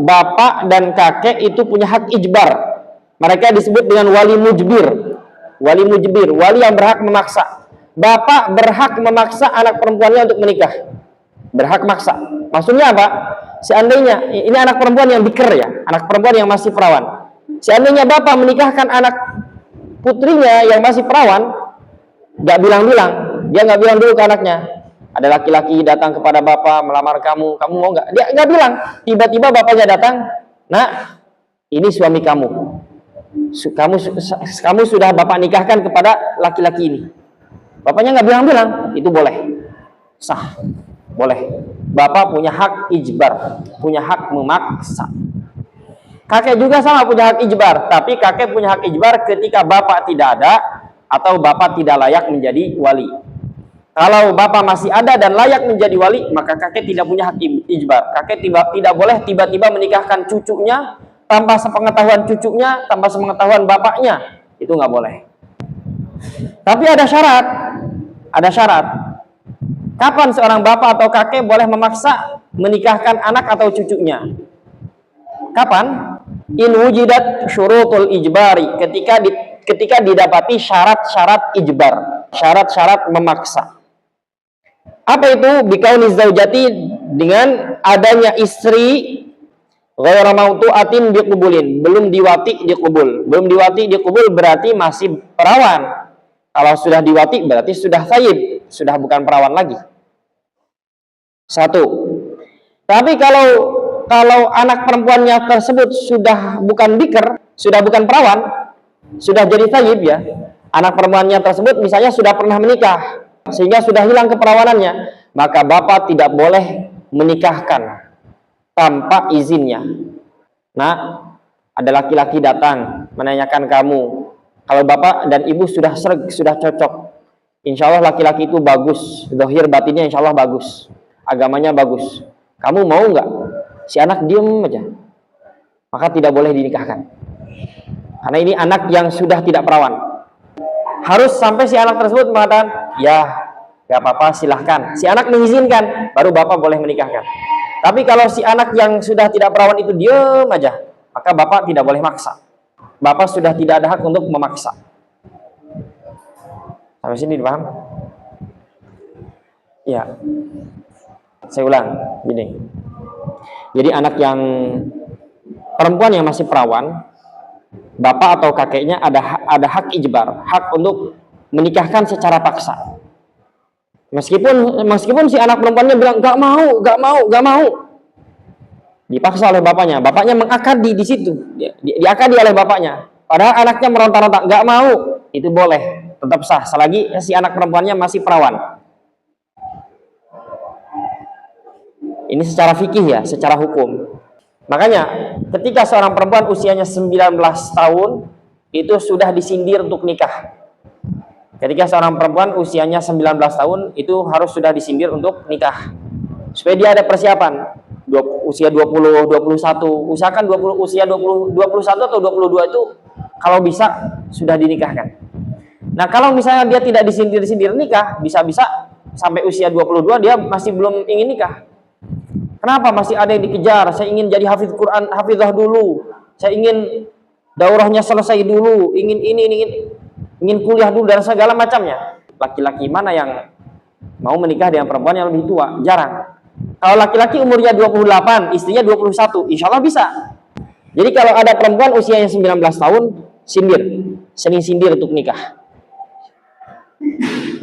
bapak dan kakek itu punya hak ijbar. Mereka disebut dengan wali mujbir. Wali mujbir, wali yang berhak memaksa. Bapak berhak memaksa anak perempuannya untuk menikah. Berhak maksa. Maksudnya apa? Seandainya ini anak perempuan yang bikir ya, anak perempuan yang masih perawan. Seandainya bapak menikahkan anak putrinya yang masih perawan, nggak bilang-bilang, dia nggak bilang dulu ke anaknya, ada laki-laki datang kepada bapak melamar kamu, kamu mau nggak? Dia nggak bilang. Tiba-tiba bapaknya datang, nak, ini suami kamu. Kamu sudah bapak nikahkan kepada laki-laki ini. Bapaknya nggak bilang-bilang, itu boleh, sah, boleh. Bapak punya hak ijbar, punya hak memaksa. Kakek juga sama punya hak ijbar, tapi kakek punya hak ijbar ketika bapak tidak ada atau bapak tidak layak menjadi wali. Kalau bapak masih ada dan layak menjadi wali, maka kakek tidak punya hak ijbar. Kakek tidak boleh tiba-tiba menikahkan cucunya tanpa sepengetahuan cucunya, tanpa sepengetahuan bapaknya. Itu nggak boleh. Tapi ada syarat. Ada syarat. Kapan seorang bapak atau kakek boleh memaksa menikahkan anak atau cucunya? Kapan? In wujidat syurutul ijbari, ketika didapati syarat-syarat ijbar, syarat-syarat memaksa. Apa itu? Bikauni zaujati, dengan adanya istri ghairu mautu'atin diqubulin, belum diwati diqubul. Belum diwati diqubul berarti masih perawan. Kalau sudah diwati berarti sudah thayyib, sudah bukan perawan lagi. Satu. Tapi kalau anak perempuannya tersebut sudah bukan bikir, sudah bukan perawan, sudah jadi thayyib ya, anak perempuannya tersebut misalnya sudah pernah menikah sehingga sudah hilang keperawanannya, maka bapak tidak boleh menikahkan tanpa izinnya. Nah, ada laki-laki datang menanyakan kamu, kalau bapak dan ibu sudah sudah cocok, insya Allah laki-laki itu bagus, zahir batinnya insya Allah bagus, agamanya bagus, kamu mau nggak? Si anak diem aja, maka tidak boleh dinikahkan, karena ini anak yang sudah tidak perawan. Harus sampai si anak tersebut mengatakan, ya gak apa-apa silahkan, si anak mengizinkan, baru bapak boleh menikahkan. Tapi kalau si anak yang sudah tidak perawan itu diem aja, maka bapak tidak boleh maksa. Bapak sudah tidak ada hak untuk memaksa. Sampai sini dipaham? Ya, saya ulang gini. Jadi anak yang perempuan yang masih perawan, bapak atau kakeknya ada hak ijbar, hak untuk menikahkan secara paksa. Meskipun si anak perempuannya bilang gak mau, dipaksa oleh bapaknya. Bapaknya mengakadi di situ, diakadi oleh bapaknya. Padahal anaknya meronta-ronta, gak mau, itu boleh, tetap sah, selagi si anak perempuannya masih perawan. Ini secara fikih ya, secara hukum. Makanya ketika seorang perempuan usianya 19 tahun itu sudah disindir untuk nikah. Ketika seorang perempuan usianya 19 tahun itu harus sudah disindir untuk nikah. Supaya dia ada persiapan. Usia 20, 21, usahakan usia 20, 21 atau 22 itu kalau bisa sudah dinikahkan. Nah, kalau misalnya dia tidak disindir-sindir nikah, bisa-bisa sampai usia 22 dia masih belum ingin nikah. Kenapa? Masih ada yang dikejar. Saya ingin jadi hafidh Quran, hafizah dulu. Saya ingin daurahnya selesai dulu. Ingin kuliah dulu dan segala macamnya. Laki-laki mana yang mau menikah dengan perempuan yang lebih tua? Jarang. Kalau laki-laki umurnya 28, istrinya 21, insya Allah bisa. Jadi kalau ada perempuan usianya 19 tahun, sering sindir untuk nikah.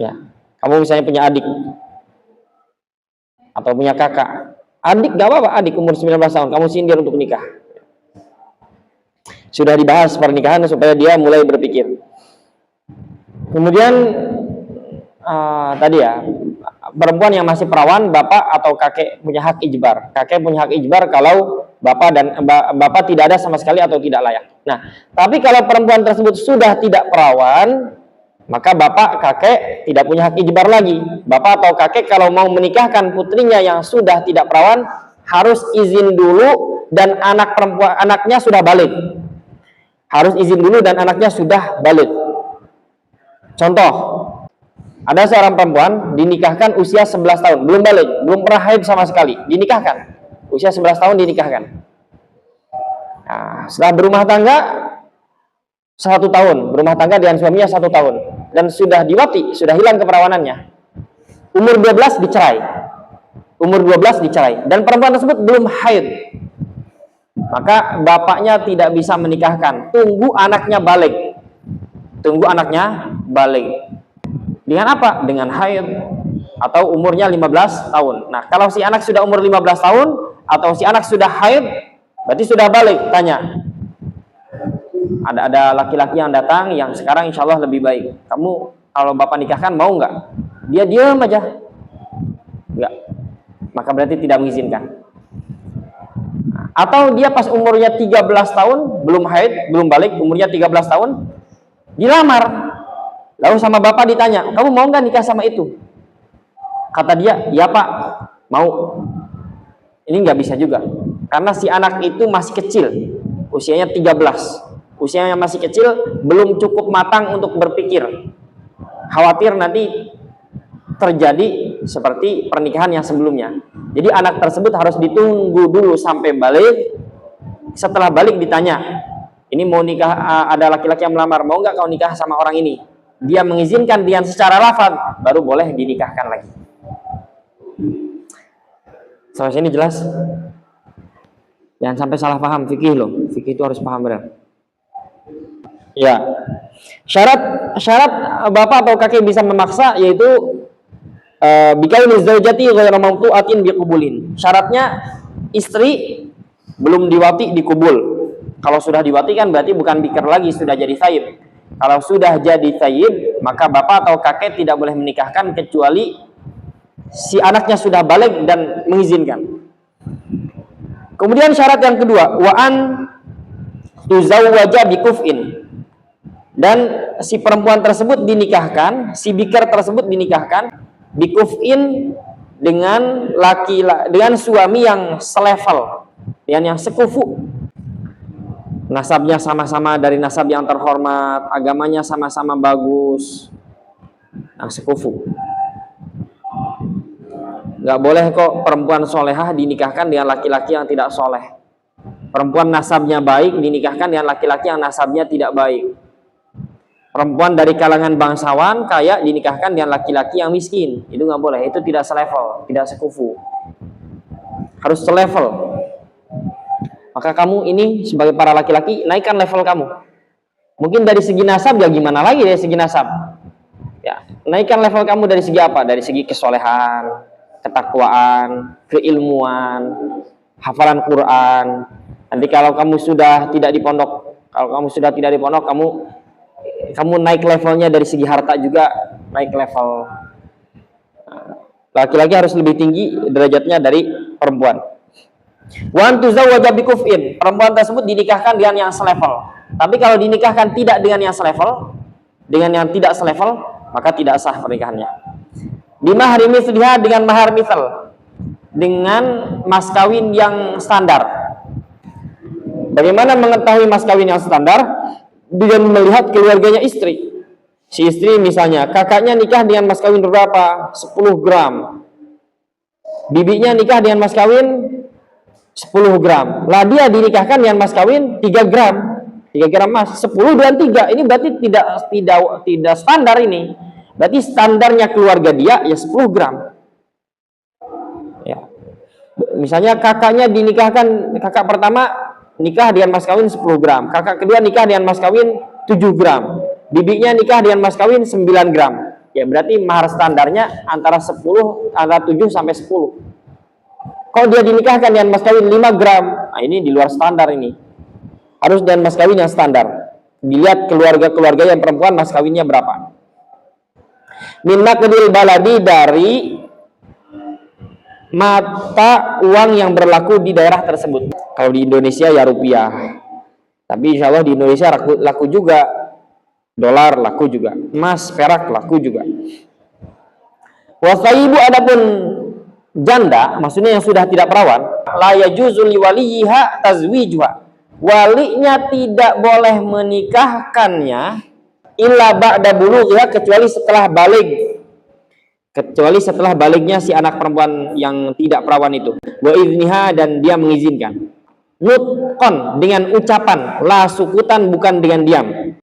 Ya, kamu misalnya punya adik atau punya kakak. Adik gak apa-apa, adik umur 19 tahun, kamu sindir untuk nikah. Sudah dibahas pernikahan supaya dia mulai berpikir. Kemudian tadi ya, perempuan yang masih perawan, bapak atau kakek punya hak ijbar. Kakek punya hak ijbar kalau bapak tidak ada sama sekali atau tidak layak. Nah, tapi kalau perempuan tersebut sudah tidak perawan, maka bapak kakek tidak punya hak ijbar lagi. Bapak atau kakek kalau mau menikahkan putrinya yang sudah tidak perawan harus izin dulu dan anaknya sudah balik. Harus izin dulu dan anaknya sudah balik. Contoh, ada seorang perempuan dinikahkan usia 11 tahun, belum balik, belum pernah haid sama sekali, dinikahkan. Usia 11 tahun dinikahkan. Nah, setelah berumah tangga 1 tahun, berumah tangga dengan suaminya 1 tahun, dan sudah diwati, sudah hilang keperawanannya. Umur 12 dicerai. Umur 12 dicerai. Dan perempuan tersebut belum haid. Maka bapaknya tidak bisa menikahkan. Tunggu anaknya balik. Tunggu anaknya balik. Dengan apa? Dengan haid. Atau umurnya 15 tahun. Nah, kalau si anak sudah umur 15 tahun, atau si anak sudah haid, berarti sudah balik. Tanya. Ada laki-laki yang datang yang sekarang insya Allah lebih baik. Kamu kalau bapak nikahkan mau nggak? Dia diam aja. Nggak. Maka berarti tidak mengizinkan. Atau dia pas umurnya 13 tahun, belum haid, belum balik, umurnya 13 tahun, dilamar. Lalu sama bapak ditanya, kamu mau nggak nikah sama itu? Kata dia, ya pak, mau. Ini nggak bisa juga. Karena si anak itu masih kecil, usianya 13. Usianya masih kecil, belum cukup matang untuk berpikir. Khawatir nanti terjadi seperti pernikahan yang sebelumnya. Jadi anak tersebut harus ditunggu dulu sampai balik. Setelah balik ditanya, ini mau nikah, ada laki-laki yang melamar, mau nggak kau nikah sama orang ini? Dia mengizinkan dia secara lafaz, baru boleh dinikahkan lagi. Sampai sini jelas? Jangan sampai salah paham fikih loh. Fikih itu harus paham benar. Ya. Syarat bapak atau kakek bisa memaksa yaitu bikaini zaujati ghairu mawtu'atin biqubulin. Syaratnya istri belum diwati dikubul. Kalau sudah diwati kan berarti bukan bikir lagi, sudah jadi thayyib. Kalau sudah jadi thayyib, maka bapak atau kakek tidak boleh menikahkan kecuali si anaknya sudah balik dan mengizinkan. Kemudian syarat yang kedua, wa an tuzawwaja bikuf'in. Dan si perempuan tersebut dinikahkan, si bikir tersebut dinikahkan bikuf'in dengan dengan suami yang selevel, yang sekufu. Nasabnya sama-sama dari nasab yang terhormat, agamanya sama-sama bagus. Nah, sekufu. Gak boleh kok perempuan solehah dinikahkan dengan laki-laki yang tidak soleh. Perempuan nasabnya baik dinikahkan dengan laki-laki yang nasabnya tidak baik. Perempuan dari kalangan bangsawan kaya dinikahkan dengan laki-laki yang miskin. Itu nggak boleh. Itu tidak selevel, tidak sekufu. Harus selevel. Maka kamu ini sebagai para laki-laki naikkan level kamu. Mungkin dari segi nasab ya gimana lagi dari segi nasab? Ya, naikkan level kamu dari segi apa? Dari segi kesolehan, ketakwaan, keilmuan, hafalan Quran. Nanti kalau kamu sudah tidak di pondok, kamu naik levelnya dari segi harta juga naik level. Laki-laki harus lebih tinggi derajatnya dari perempuan. Wa tuzawwaja bikuf'in. Perempuan tersebut dinikahkan dengan yang selevel. Tapi kalau dinikahkan tidak dengan yang selevel, dengan yang tidak selevel, maka tidak sah pernikahannya. Bimahri mithliha, dengan mahar mithal, dengan mas kawin yang standar. Bagaimana mengetahui mas kawin yang standar? Dengan melihat keluarganya istri. Si istri misalnya kakaknya nikah dengan mas kawin berapa? 10 gram. Bibinya nikah dengan mas kawin 10 gram. Lah dia dinikahkan dengan mas kawin 3 gram. 3 gram emas, 10 dan 3. Ini berarti tidak standar ini. Berarti standarnya keluarga dia ya 10 gram. Ya. Misalnya kakaknya dinikahkan, kakak pertama nikah dengan mas kawin 10 gram. Kakak kedua nikah dengan mas kawin 7 gram. Bibinya nikah dengan mas kawin 9 gram. Ya berarti mahar standarnya antara 7 sampai 10. Kalau dia dinikahkan dengan mas kawin 5 gram, nah ini di luar standar ini. Harus dengan mas kawin yang standar. Dilihat keluarga-keluarga yang perempuan mas kawinnya berapa. Min naqdil baladi, dari mata uang yang berlaku di daerah tersebut. Kalau di Indonesia ya rupiah. Tapi insya Allah di Indonesia laku juga. Dolar laku juga. Emas, perak laku juga. Wasaibu, adapun janda, maksudnya yang sudah tidak perawan, la yajuzu liwaliha tazwijuha. Walinya tidak boleh menikahkannya illa ba'da bulughiha, kecuali setelah balik. Kecuali setelah baliknya si anak perempuan yang tidak perawan itu. Wa idniha, dan dia mengizinkan. nutqan dengan ucapan, la sukutan bukan dengan diam.